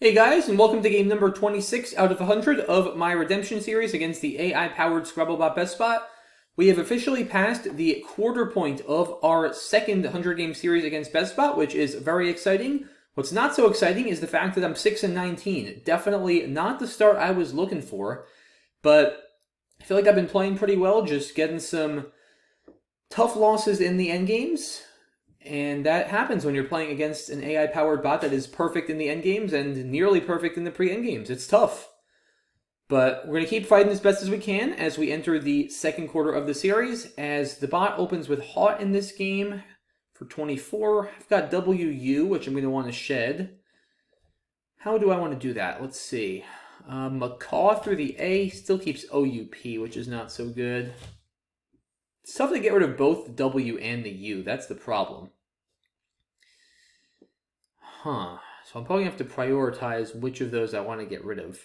Hey guys, and welcome to game number 26 out of 100 of my redemption series against the AI-powered Scrabble BestBot. We have officially passed the quarter point of our second 100-game series against BestBot, which is very exciting. What's not so exciting is the fact that I'm 6-19. Definitely not the start I was looking for, but I feel like I've been playing pretty well, just getting some tough losses in the endgames. And that happens when you're playing against an AI-powered bot that is perfect in the endgames and nearly perfect in the pre-endgames. It's tough. But we're going to keep fighting as best as we can as we enter the second quarter of the series. As the bot opens with Hot in this game for 24. I've got WU, which I'm going to want to shed. How do I want to do that? Let's see. Macaw through the A still keeps OUP, which is not so good. It's tough to get rid of both the W and the U. That's the problem. So I'm probably going to have to prioritize which of those I want to get rid of.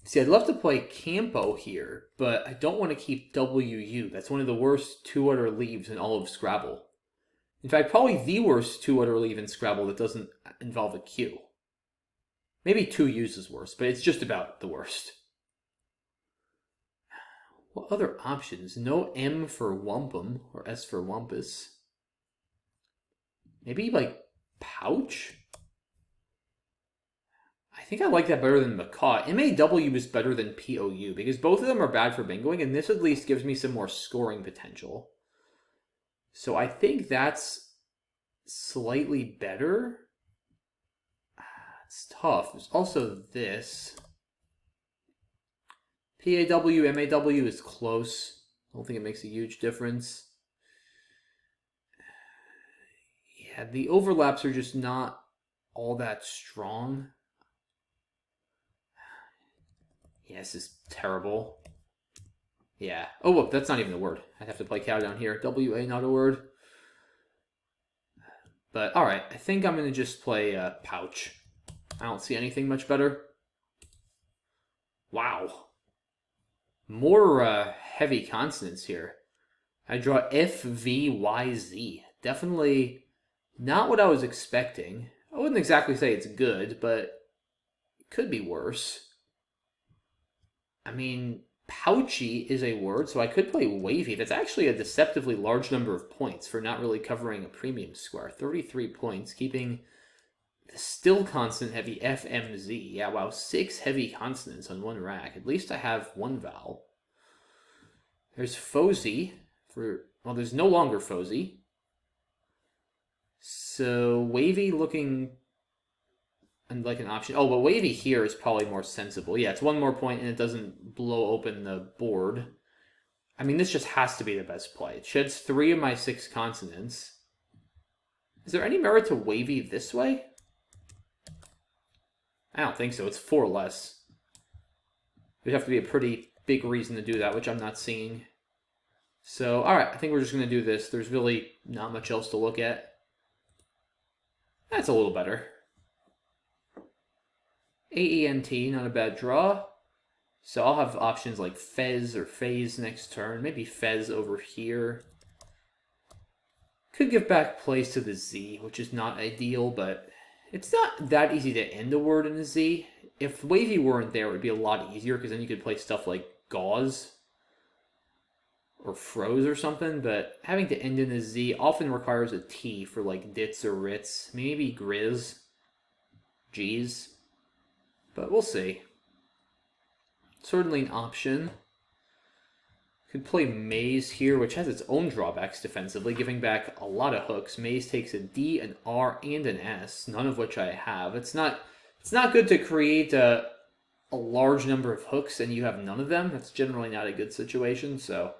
See, I'd love to play Campo here, but I don't want to keep WU. That's one of the worst two-letter leaves in all of Scrabble. In fact, probably the worst two-letter leave in Scrabble that doesn't involve a Q. Maybe two U's is worse, but it's just about the worst. What other options? No M for Wampum, or S for Wampus. Maybe, like, Pouch? I think I like that better than Macaw. MAW is better than POU, because both of them are bad for bingoing, and this at least gives me some more scoring potential. So I think that's slightly better. It's tough. There's also this. PAW, MAW is close. I don't think it makes a huge difference. Yeah, the overlaps are just not all that strong. Yeah, this is terrible. Yeah. Oh, whoop, that's not even a word. I'd have to play cow down here. WA, not a word. But, alright, I think I'm going to just play Pouch. I don't see anything much better. Wow. More heavy consonants here. I draw F, V, Y, Z. Definitely not what I was expecting. I wouldn't exactly say it's good, but it could be worse. I mean, pouchy is a word, so I could play wavy. That's actually a deceptively large number of points for not really covering a premium square. 33 points, keeping the still consonant heavy FMZ. Yeah, wow, 6 heavy consonants on one rack. At least I have one vowel. There's Fosy for, well, there's no longer Fosy. So wavy looking like an option. Oh, but wavy here is probably more sensible. Yeah, it's one more point and it doesn't blow open the board. I mean, this just has to be the best play. It sheds 3 of my 6 consonants. Is there any merit to wavy this way? I don't think so. It's 4 less. There'd have to be a pretty big reason to do that, which I'm not seeing. So, alright, I think we're just going to do this. There's really not much else to look at. That's a little better. AENT, not a bad draw. So I'll have options like Fez or Phase next turn. Maybe Fez over here. Could give back place to the Z, which is not ideal, but it's not that easy to end a word in a Z. If wavy weren't there, it would be a lot easier, because then you could play stuff like gauze or froze or something, but having to end in a Z often requires a T for like dits or rits. Maybe grizz, G's, but we'll see. Certainly an option. Could play Maze here, which has its own drawbacks defensively, giving back a lot of hooks. Maze takes a D, an R, and an S, none of which I have. It's not good to create a large number of hooks and you have none of them. That's generally not a good situation, so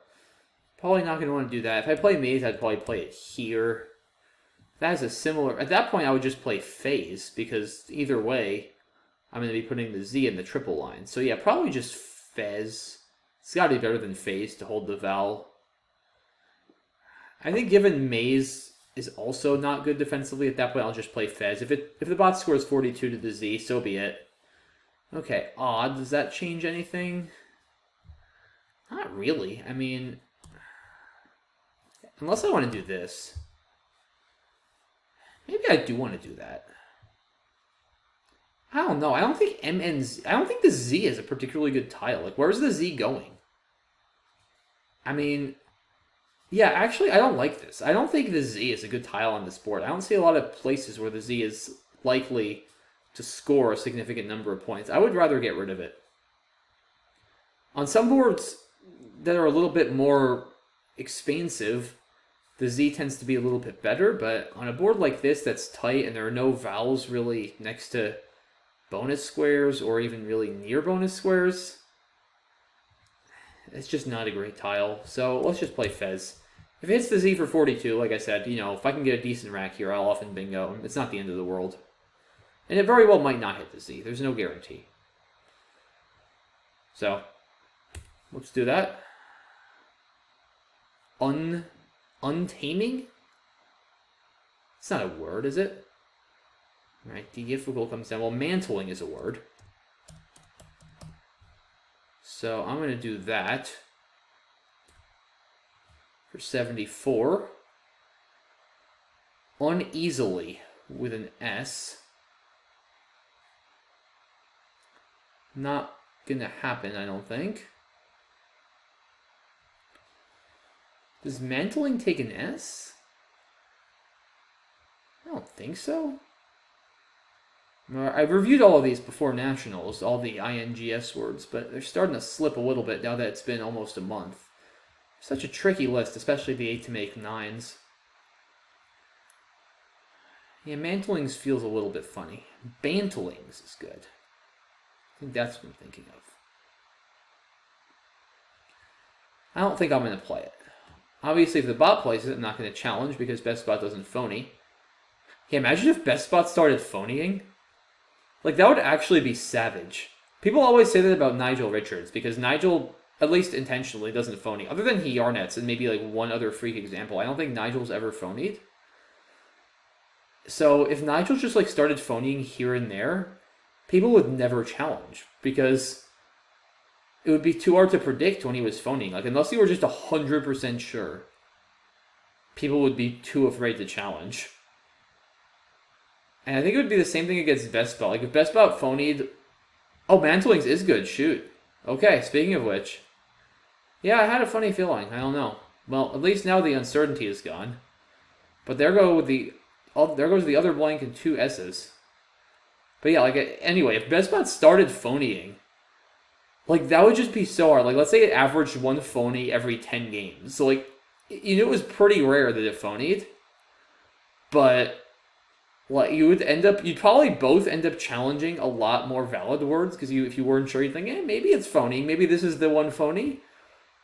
probably not going to want to do that. If I play Maze, I'd probably play it here. That has a similar... At that point, I would just play Phase, because either way, I'm going to be putting the Z in the triple line. So yeah, probably just Fez. It's got to be better than Phase to hold the vowel. I think given Maze is also not good defensively, at that point I'll just play Fez. If the bot scores 42 to the Z, so be it. Okay, odd. Does that change anything? Not really. I mean... Unless I want to do this. Maybe I do want to do that. don't know. I don't think I don't think the Z is a particularly good tile. Like, where's the Z going? I mean, yeah, actually, I don't like this. I don't think the Z is a good tile on this board. I don't see a lot of places where the Z is likely to score a significant number of points. I would rather get rid of it. On some boards that are a little bit more expansive, the Z tends to be a little bit better, but on a board like this that's tight and there are no vowels really next to bonus squares or even really near bonus squares, it's just not a great tile. So let's just play Fez. If it hits the Z for 42, like I said, if I can get a decent rack here, I'll often bingo. It's not the end of the world. And it very well might not hit the Z. There's no guarantee. So, let's do that. Untaming? It's not a word, is it? Right, the difficult comes down. Well, mantling is a word. So I'm going to do that for 74. Uneasily with an S. Not going to happen, I don't think. Does mantling take an S? I don't think so. I've reviewed all of these before Nationals, all the INGS words, but they're starting to slip a little bit now that it's been almost a month. Such a tricky list, especially the 8 to make 9s. Yeah, mantlings feels a little bit funny. Bantlings is good. I think that's what I'm thinking of. I don't think I'm going to play it. Obviously, if the bot plays it, I'm not going to challenge because BestBot doesn't phony. Yeah, imagine if BestBot started phonying. Like, that would actually be savage. People always say that about Nigel Richards, because Nigel, at least intentionally, doesn't phony. Other than he Yarnets and maybe like one other freak example, I don't think Nigel's ever phonied. So if Nigel just like started phonying here and there, people would never challenge, because it would be too hard to predict when he was phonying. Like, unless you were just 100% sure, people would be too afraid to challenge. And I think it would be the same thing against BestBot. Like, if BestBot phonied... Oh, Mantlings is good. Shoot. Okay, speaking of which. Yeah, I had a funny feeling. I don't know. Well, at least now the uncertainty is gone. But there goes the other blank and 2 S's. But yeah, like, anyway, if BestBot started phonying, like, that would just be so hard. Like, let's say it averaged 1 phony every 10 games. So, like, it was pretty rare that it phonied. But... well, you'd probably both end up challenging a lot more valid words, because if you weren't sure, you'd think, maybe it's phony, maybe this is the one phony.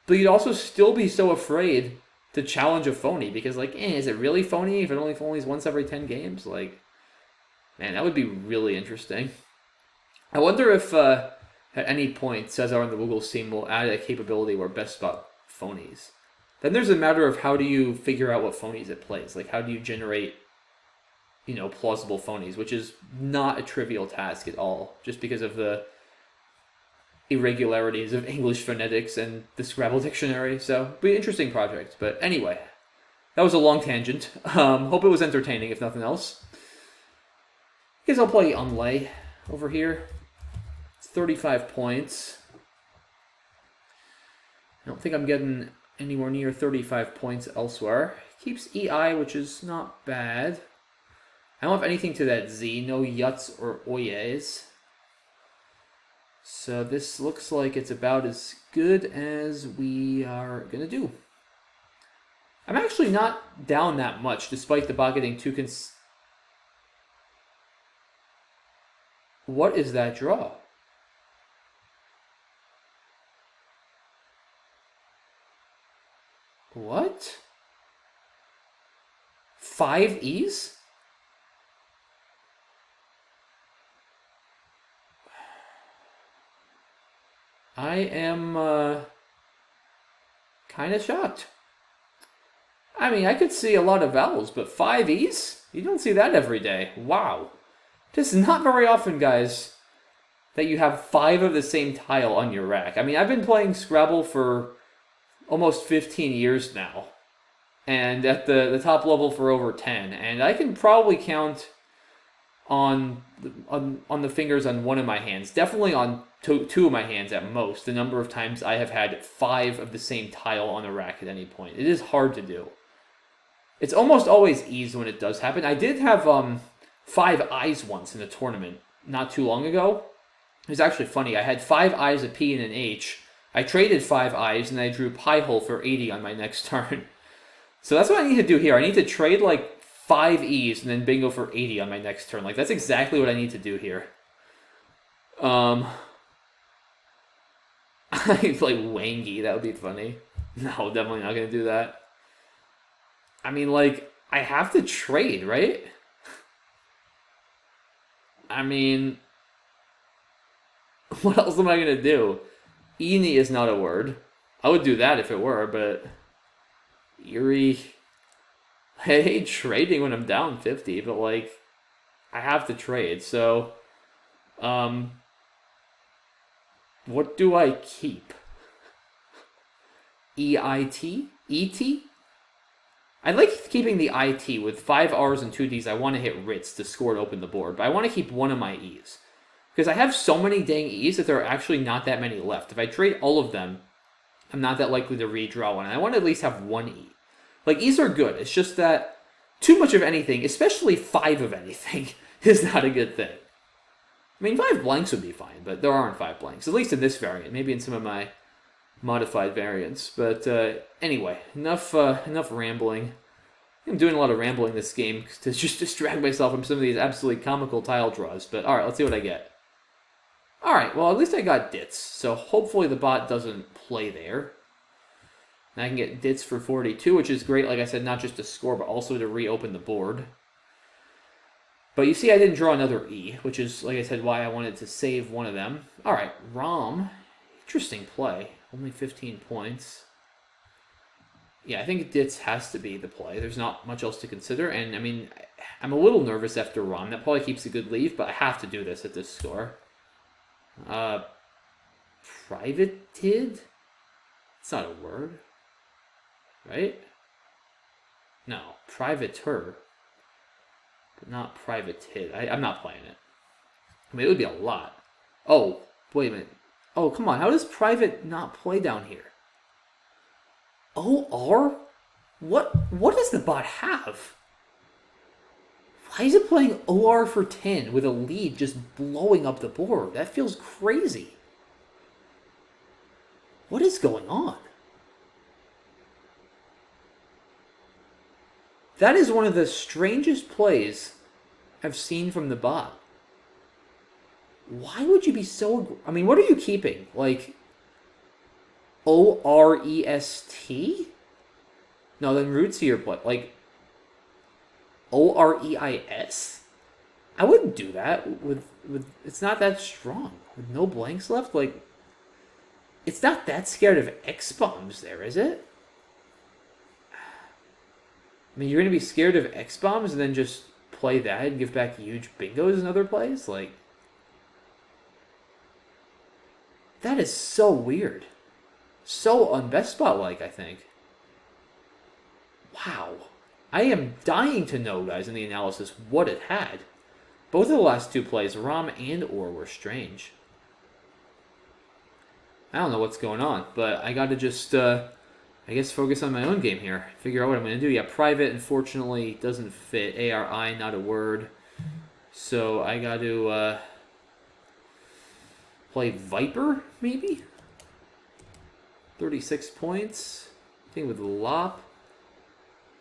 But you'd also still be so afraid to challenge a phony, because like, is it really phony if it only phonies once every 10 games? Like, man, that would be really interesting. I wonder if at any point Cesar and the Woogles team will add a capability where BestBot phonies. Then there's a matter of how do you figure out what phonies it plays? Like, how do you generate plausible phonies, which is not a trivial task at all, just because of the irregularities of English phonetics and the Scrabble dictionary. So, it'll be an interesting project. But anyway, that was a long tangent. Hope it was entertaining, if nothing else. I guess I'll play Unlay over here. It's 35 points. I don't think I'm getting anywhere near 35 points elsewhere. Keeps EI, which is not bad. I don't have anything to that Z, no yuts or oyes. So this looks like it's about as good as we are going to do. I'm actually not down that much, despite the bot getting 2 What is that draw? What? 5 E's? I am kind of shocked. I mean, I could see a lot of vowels, but 5 E's? You don't see that every day. Wow. This is not very often, guys, that you have 5 of the same tile on your rack. I mean, I've been playing Scrabble for almost 15 years now, and at the top level for over 10, and I can probably count on the fingers on one of my hands. Definitely on two of my hands at most. The number of times I have had 5 of the same tile on a rack at any point. It is hard to do. It's almost always ease when it does happen. I did have 5 eyes once in a tournament not too long ago. It was actually funny. I had 5 eyes, a P, and an H. I traded 5 eyes, and I drew pie hole for 80 on my next turn. So that's what I need to do here. I need to trade like 5 E's and then bingo for 80 on my next turn. Like, that's exactly what I need to do here. I could play Wangy. That would be funny. No, definitely not going to do that. I mean, like, I have to trade, right? I mean, what else am I going to do? Eeny is not a word. I would do that if it were, but... Eerie... I hate trading when I'm down 50, but, like, I have to trade, so... What do I keep? EIT? ET? I like keeping the IT with 5 R's and 2 D's. I want to hit Ritz to score to open the board, but I want to keep one of my E's. Because I have so many dang E's that there are actually not that many left. If I trade all of them, I'm not that likely to redraw one. And I want to at least have 1 E. Like, E's are good. It's just that too much of anything, especially 5 of anything, is not a good thing. I mean, 5 blanks would be fine, but there aren't 5 blanks. At least in this variant. Maybe in some of my modified variants. But anyway, enough rambling. I'm doing a lot of rambling this game to just distract myself from some of these absolutely comical tile draws. But alright, let's see what I get. Alright, well, at least I got Dits. So hopefully the bot doesn't play there. And I can get Dits for 42, which is great, like I said, not just to score, but also to reopen the board. But you see I didn't draw another E, which is, like I said, why I wanted to save one of them. Alright, Rom. Interesting play. Only 15 points. Yeah, I think Dits has to be the play. There's not much else to consider. And, I mean, I'm a little nervous after Rom. That probably keeps a good lead, but I have to do this at this score. Privated? It's not a word. Right? No. Privater. But not privated. I'm not playing it. I mean, it would be a lot. Oh, wait a minute. Oh, come on. How does private not play down here? OR? What does the bot have? Why is it playing OR for 10 with a lead just blowing up the board? That feels crazy. What is going on? That is one of the strangest plays I've seen from the bot. Why would you be so... I mean, what are you keeping? Like, OREST? No, then Rootsie play. Like, OREIS? I wouldn't do that with... It's not that strong. With no blanks left? Like, it's not that scared of X-bombs there, is it? I mean, you're going to be scared of X-bombs and then just play that and give back huge bingos in other plays? Like... That is so weird. So un-BestBot-like, I think. Wow. I am dying to know, guys, in the analysis, what it had. Both of the last 2 plays, Rom and Or, were strange. I don't know what's going on, but I gotta just, I guess, focus on my own game here. Figure out what I'm gonna do. Yeah, private, unfortunately, doesn't fit. ARI, not a word. So I gotta, play Viper, maybe? 36 points. I think with Lop.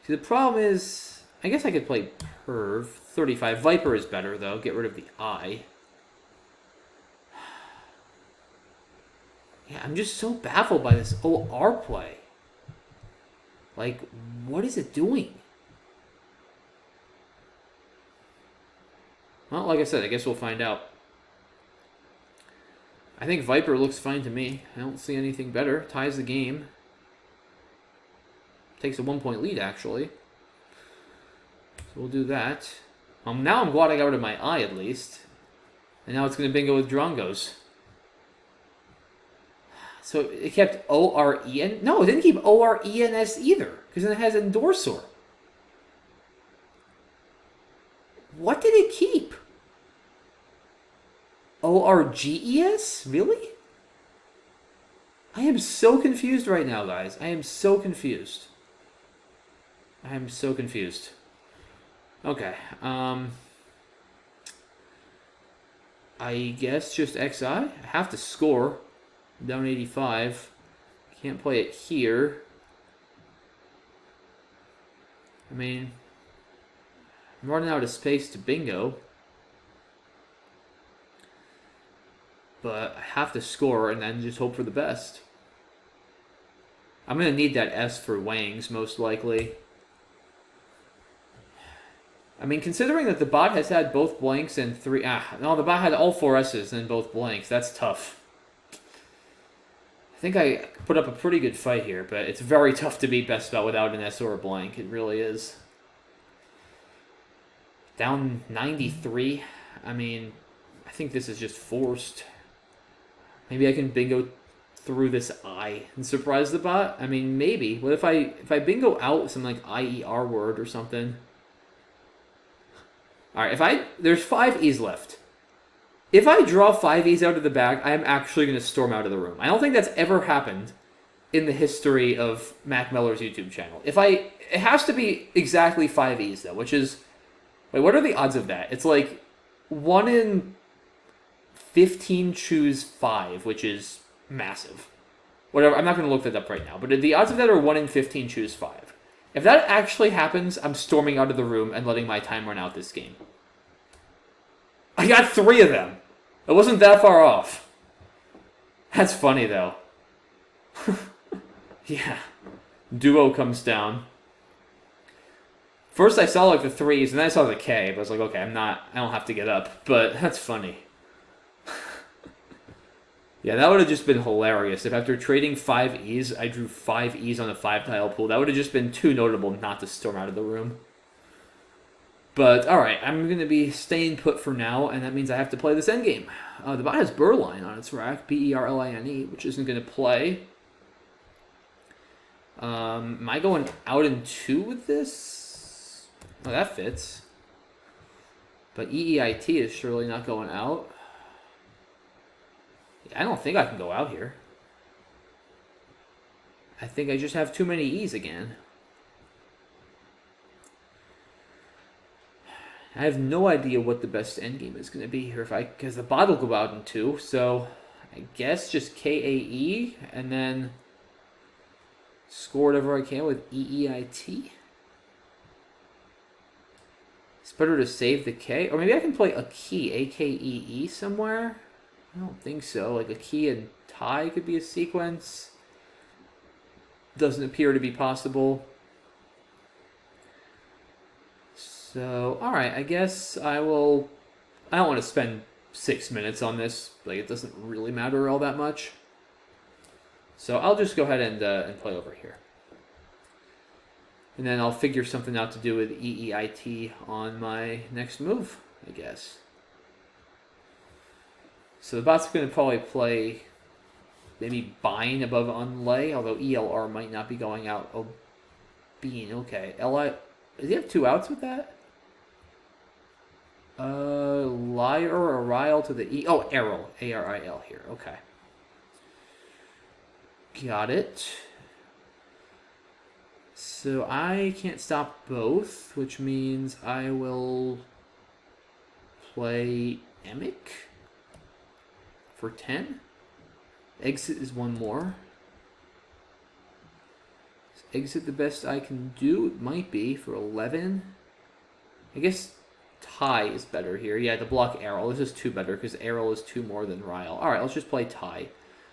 See, the problem is... I guess I could play Perv. 35. Viper is better, though. Get rid of the I. Yeah, I'm just so baffled by this OR play. Like, what is it doing? Well, like I said, I guess we'll find out. I think Viper looks fine to me. I don't see anything better. Ties the game. Takes a 1-point lead, actually. So we'll do that. Now I'm glad I got rid of my I, at least. And now it's going to bingo with Drongos. So it kept O-R-E-N... No, it didn't keep O-R-E-N-S either. Because then it has Endorsor. What did it keep? ORGES? Really? I am so confused right now, guys. I am so confused. I am so confused. Okay. I guess just XI. I have to score. Down 85. Can't play it here. I mean, I'm running out of space to bingo. But I have to score and then just hope for the best. I'm going to need that S for Wangs, most likely. I mean, considering that the bot has had both blanks and three... no, the bot had all 4 S's and both blanks. That's tough. I think I put up a pretty good fight here, but it's very tough to beat BestBot without an S or a blank. It really is. Down 93. I mean, I think this is just forced. Maybe I can bingo through this I and surprise the bot? I mean, maybe. What if I bingo out some like IER word or something? Alright, there's 5 E's left. If I draw 5 E's out of the bag, I am actually going to storm out of the room. I don't think that's ever happened in the history of Mac Meller's YouTube channel. It has to be exactly 5 E's though, which is, wait, what are the odds of that? It's like 1 in 15 choose 5, which is massive. Whatever, I'm not going to look that up right now, but the odds of that are 1 in 15 choose 5. If that actually happens, I'm storming out of the room and letting my time run out this game. I got 3 of them. It wasn't that far off. That's funny, though. Yeah. Duo comes down. First I saw like the 3s, and then I saw the K, but I was like, okay, I don't have to get up. But that's funny. Yeah, that would have just been hilarious. If after trading 5 E's, I drew 5 E's on a 5-tile pool. That would have just been too notable not to storm out of the room. But, alright, I'm going to be staying put for now, and that means I have to play this endgame. The bot has Berline on its rack, Berline, which isn't going to play. Am I going out in 2 with this? Oh, that fits. But EEIT is surely not going out. I don't think I can go out here. I think I just have too many E's again. I have no idea what the best endgame is going to be here because the bot will go out in 2, so I guess just KAE and then score whatever I can with EEIT. It's better to save the K, or maybe I can play a key, AKEE somewhere. I don't think so. Like a key and tie could be a sequence. Doesn't appear to be possible. So, alright, I guess I don't want to spend 6 minutes on this. Like, it doesn't really matter all that much. So I'll just go ahead and play over here. And then I'll figure something out to do with EEIT on my next move, I guess. So the bot's going to probably play maybe Bind above Unlay, although ELR might not be going out. Oh, Bean, okay. LI, does he have 2 outs with that? Liar or Arile to the E. Oh, Aril. A-R-I-L here. Okay. Got it. So I can't stop both, which means I will play Emic for 10. Exit is 1 more. Is exit the best I can do? It might be for 11. I guess tie is better here. Yeah, to block Aril. This is 2 better because Aril is 2 more than Ryle. Alright, let's just play tie.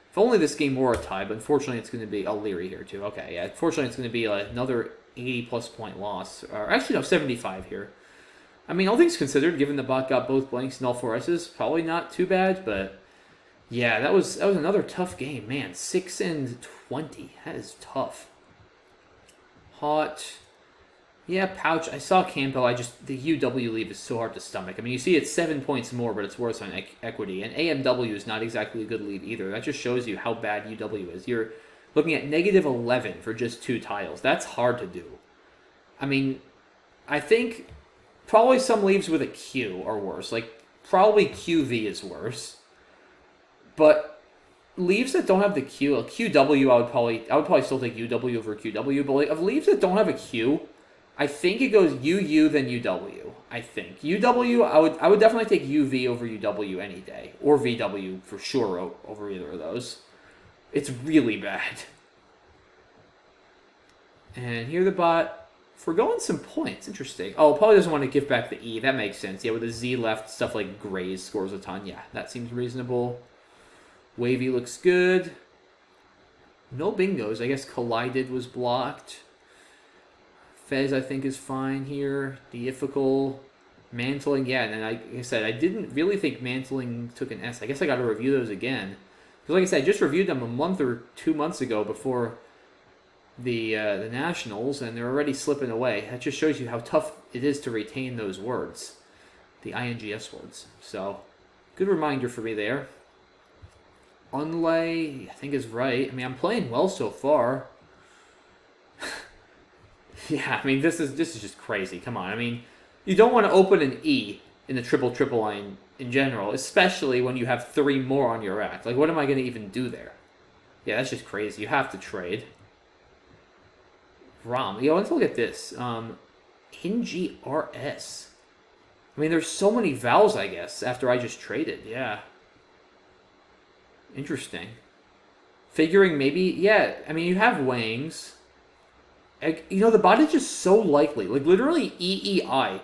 If only this game were a tie, but unfortunately it's going to be... Oh, Leary here too. Okay, yeah. Unfortunately it's going to be another 80-plus point loss. Or actually, no, 75 here. I mean, all things considered, given the bot got both blanks and all 4 S's, probably not too bad, but... Yeah, that was another tough game. Man, 6 and 20. That is tough. Hot. Yeah, Pouch. I saw Campo. The UW leave is so hard to stomach. I mean, you see it's 7 points more, but it's worse on equity. And AMW is not exactly a good lead either. That just shows you how bad UW is. You're looking at negative 11 for just 2 tiles. That's hard to do. I mean, I think probably some leaves with a Q are worse. Like, Probably QV is worse. But leaves that don't have the Q, QW, I would probably still take UW over QW. But like, of leaves that don't have a Q, I think it goes UU then UW. I think UW. I would definitely take UV over UW any day, or VW for sure over either of those. It's really bad. And here the bot forgoing some points. Interesting. Oh, probably doesn't want to give back the E. That makes sense. Yeah, with the Z left, stuff like Grays scores a ton. Yeah, that seems reasonable. Wavy looks good. No bingos. I guess Collided was blocked. Fez, I think, is fine here. Deifical. Mantling, yeah. And like I said, I didn't really think Mantling took an S. I guess I got to review those again. Because like I said, I just reviewed them a month or 2 months ago before the Nationals, and they're already slipping away. That just shows you how tough it is to retain those words. The INGS words. So, good reminder for me there. Unlay, I think, is right. I mean, I'm playing well so far. Yeah, I mean, this is just crazy. Come on. I mean, you don't want to open an E in the triple line in general, especially when you have 3 more on your rack. Like, what am I going to even do there? Yeah, that's just crazy. You have to trade. Rom. Yo, let's look at this. Hingy RS. I mean, there's so many vowels, I guess, after I just traded. Yeah. Interesting. Figuring maybe, yeah, I mean, you have Wangs. You know, the bot is just so likely. Like, literally, EEI.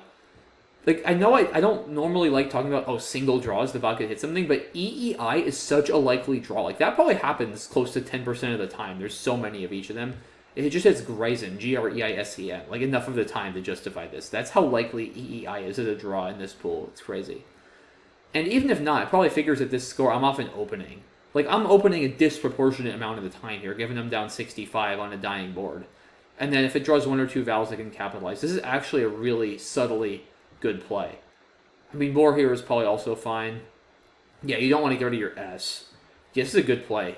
Like, I know I don't normally like talking about, single draws, the bot could hit something, but EEI is such a likely draw. Like, that probably happens close to 10% of the time. There's so many of each of them. It just hits Greisen, Greisen, like, enough of the time to justify this. That's how likely EEI is as a draw in this pool. It's crazy. And even if not, it probably figures at this score, I'm often opening. Like, I'm opening a disproportionate amount of the time here, giving them down 65 on a dying board. And then if it draws 1 or 2 vowels, I can capitalize. This is actually a really subtly good play. I mean, more here is probably also fine. Yeah, you don't want to get rid of your S. Yeah, this is a good play.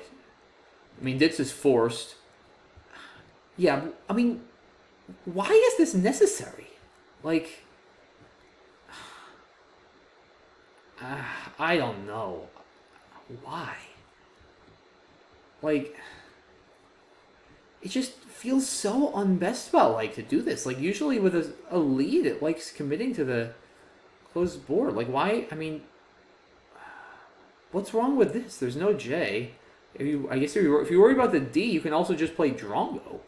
I mean, Ditz is forced. Yeah, I mean, why is this necessary? Like, I don't know. Why? Like, it just feels so unbestbot-like to do this. Like, usually with a lead, it likes committing to the closed board. Like, why? I mean, what's wrong with this? There's no J. If you worry about the D, you can also just play Drongo.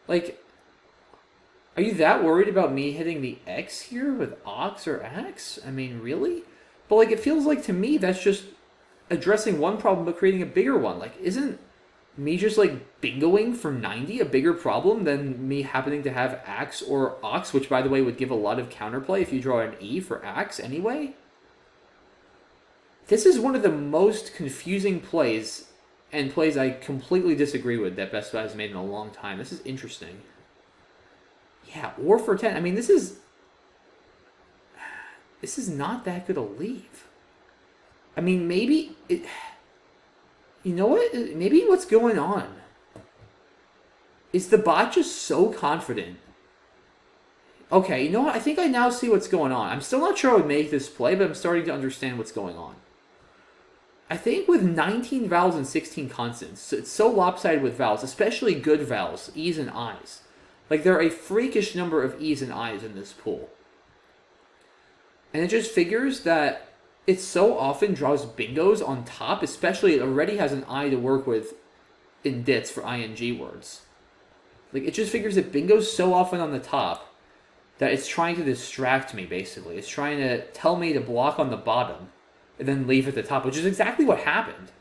Like, are you that worried about me hitting the X here with Ox or X? I mean, really? But, like, it feels like to me that's just addressing one problem but creating a bigger one. Like, isn't me just, like, bingoing for 90 a bigger problem than me happening to have Axe or Ox, which, by the way, would give a lot of counterplay if you draw an E for Axe anyway? This is one of the most confusing plays, and plays I completely disagree with, that BestBot has made in a long time. This is interesting. Yeah, or for 10. I mean, this is not that good a leave. I mean, maybe it... You know what? Maybe what's going on is the bot just so confident. Okay, you know what? I think I now see what's going on. I'm still not sure I would make this play, but I'm starting to understand what's going on. I think with 19 vowels and 16 consonants, it's so lopsided with vowels, especially good vowels, E's and I's. Like, there are a freakish number of E's and I's in this pool. And it just figures that it so often draws bingos on top, especially it already has an I to work with in dits for ing words. Like, it just figures that bingo's so often on the top that it's trying to distract me, basically. It's trying to tell me to block on the bottom and then leave at the top, which is exactly what happened.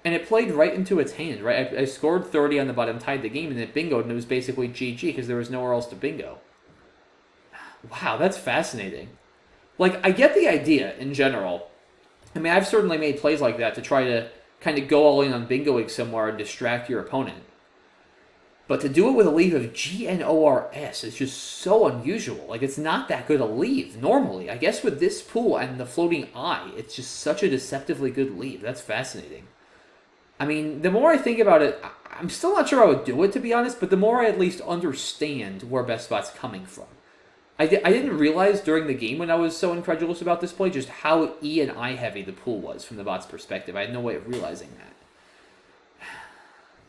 And it played right into its hand, right? I scored 30 on the bottom, tied the game, and it bingoed, and it was basically GG because there was nowhere else to bingo. Wow, that's fascinating. Like, I get the idea in general. I mean, I've certainly made plays like that to try to kind of go all in on bingoing somewhere and distract your opponent. But to do it with a leave of GNORS is just so unusual. Like, it's not that good a leave, normally. I guess with this pool and the floating I, it's just such a deceptively good leave. That's fascinating. I mean, the more I think about it, I'm still not sure I would do it, to be honest, but the more I at least understand where BestBot's coming from. I didn't realize during the game when I was so incredulous about this play just how E and I heavy the pool was from the bot's perspective. I had no way of realizing that.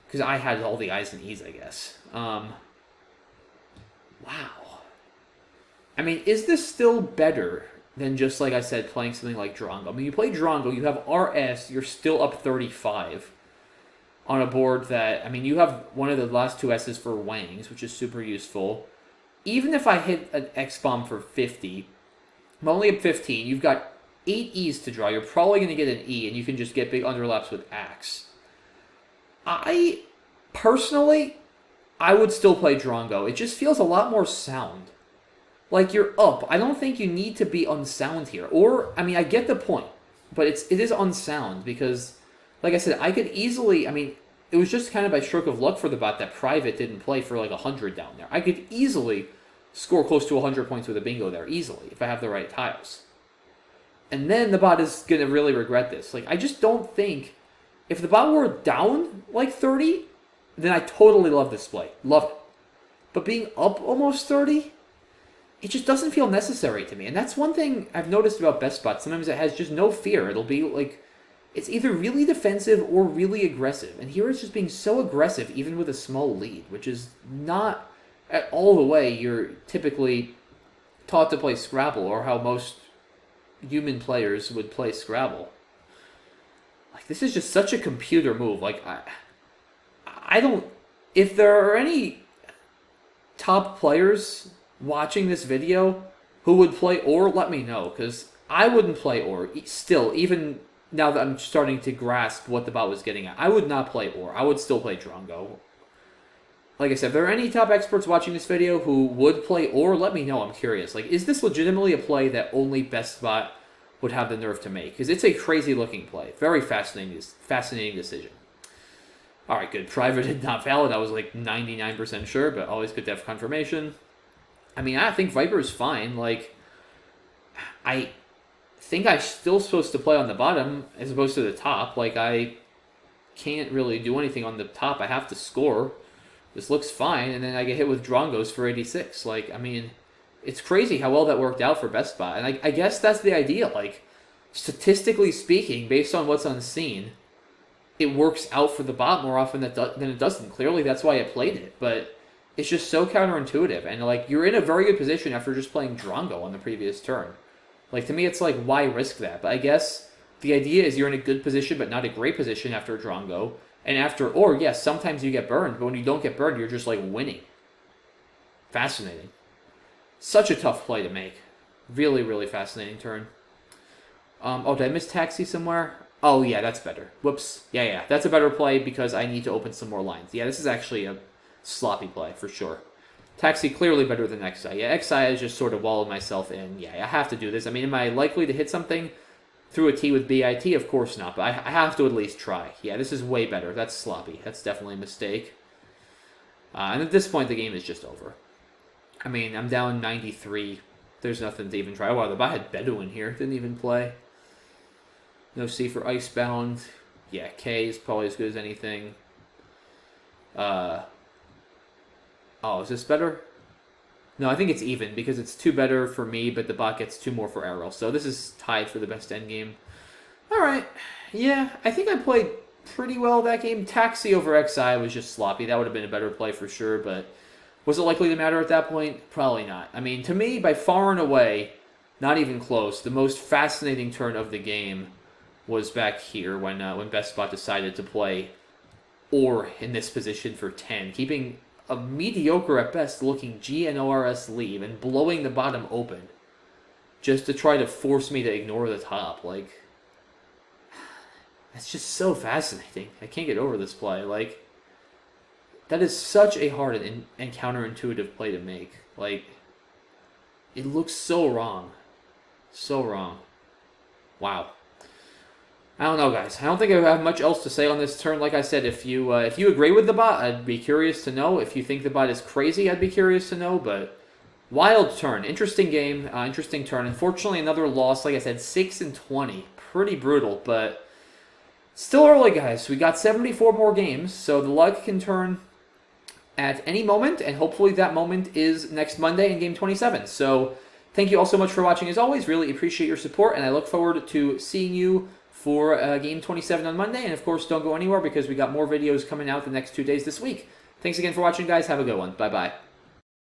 Because I had all the I's and E's, I guess. Wow. I mean, is this still better than just, like I said, playing something like Drongo? I mean, you play Drongo, you have RS, you're still up 35 on a board that, I mean, you have one of the last two S's for Wangs, which is super useful. Even if I hit an X-Bomb for 50, I'm only up 15, you've got 8 E's to draw. You're probably going to get an E, and you can just get big underlaps with Axe. Personally, I would still play Drongo. It just feels a lot more sound. Like, you're up. I don't think you need to be unsound here. Or, I mean, I get the point, but it is unsound because, like I said, I could easily, I mean, it was just kind of by stroke of luck for the bot that Private didn't play for like 100 down there. I could easily score close to 100 points with a bingo there, easily, if I have the right tiles. And then the bot is going to really regret this. Like, I just don't think, if the bot were down like 30, then I totally love this play. Love it. But being up almost 30, it just doesn't feel necessary to me. And that's one thing I've noticed about BestBot. Sometimes it has just no fear. It'll be like, it's either really defensive or really aggressive. And here it's just being so aggressive even with a small lead, which is not at all the way you're typically taught to play Scrabble or how most human players would play Scrabble. Like, this is just such a computer move. Like, I don't... If there are any top players watching this video who would play or, let me know, because I wouldn't play or. Still, even now that I'm starting to grasp what the bot was getting at, I would not play or. I would still play Drongo. Like I said, if there are any top experts watching this video who would play or, let me know. I'm curious. Like, is this legitimately a play that only BestBot would have the nerve to make? Because it's a crazy-looking play. Very fascinating decision. All right, good. Private did not valid. I was like 99% sure, but always good to have confirmation. I mean, I think Viper is fine. Like, I think I'm still supposed to play on the bottom as opposed to the top. Like, I can't really do anything on the top. I have to score. This looks fine, and then I get hit with Drongos for 86. Like, I mean, it's crazy how well that worked out for BestBot. And I guess that's the idea. Like, statistically speaking, based on what's unseen, it works out for the bot more often than it doesn't. Clearly, that's why it played it. But it's just so counterintuitive. And, like, you're in a very good position after just playing Drongo on the previous turn. Like, to me, it's like, why risk that? But I guess the idea is you're in a good position, but not a great position after Drongo. And after, or, yes, sometimes you get burned, but when you don't get burned, you're just, like, winning. Fascinating. Such a tough play to make. Really, really fascinating turn. Oh, did I miss Taxi somewhere? Oh, yeah, that's better. Whoops. Yeah, that's a better play because I need to open some more lines. Yeah, this is actually a sloppy play, for sure. Taxi clearly better than XI. Yeah, XI has just sort of walled myself in. Yeah, I have to do this. I mean, am I likely to hit something through a T with BIT? Of course not, but I have to at least try. Yeah, this is way better. That's sloppy. That's definitely a mistake. And at this point, the game is just over. I mean, I'm down 93. There's nothing to even try. Oh, wow, the bot had Bedouin here. Didn't even play. No C for Icebound. Yeah, K is probably as good as anything. Oh, is this better? No, I think it's even because it's 2 better for me, but the bot gets 2 more for Errol. So this is tied for the best endgame. All right. Yeah, I think I played pretty well that game. Taxi over XI was just sloppy. That would have been a better play for sure, but was it likely to matter at that point? Probably not. I mean, to me, by far and away, not even close, the most fascinating turn of the game was back here when BestBot decided to play or in this position for 10, keeping a mediocre at best looking GNORS lead and blowing the bottom open just to try to force me to ignore the top. Like, that's just so fascinating. I can't get over this play. Like, that is such a hard and counterintuitive play to make. Like, it looks so wrong. So wrong. Wow. I don't know, guys. I don't think I have much else to say on this turn. Like I said, if you agree with the bot, I'd be curious to know. If you think the bot is crazy, I'd be curious to know. But wild turn. Interesting game. Interesting turn. Unfortunately, another loss. Like I said, 6-20. Pretty brutal, but still early, guys. We got 74 more games, so the luck can turn at any moment, and hopefully that moment is next Monday in Game 27. So thank you all so much for watching as always. Really appreciate your support, and I look forward to seeing you for Game 27 on Monday. And of course, don't go anywhere because we got more videos coming out the next 2 days this week. Thanks again for watching, guys. Have a good one. Bye-bye.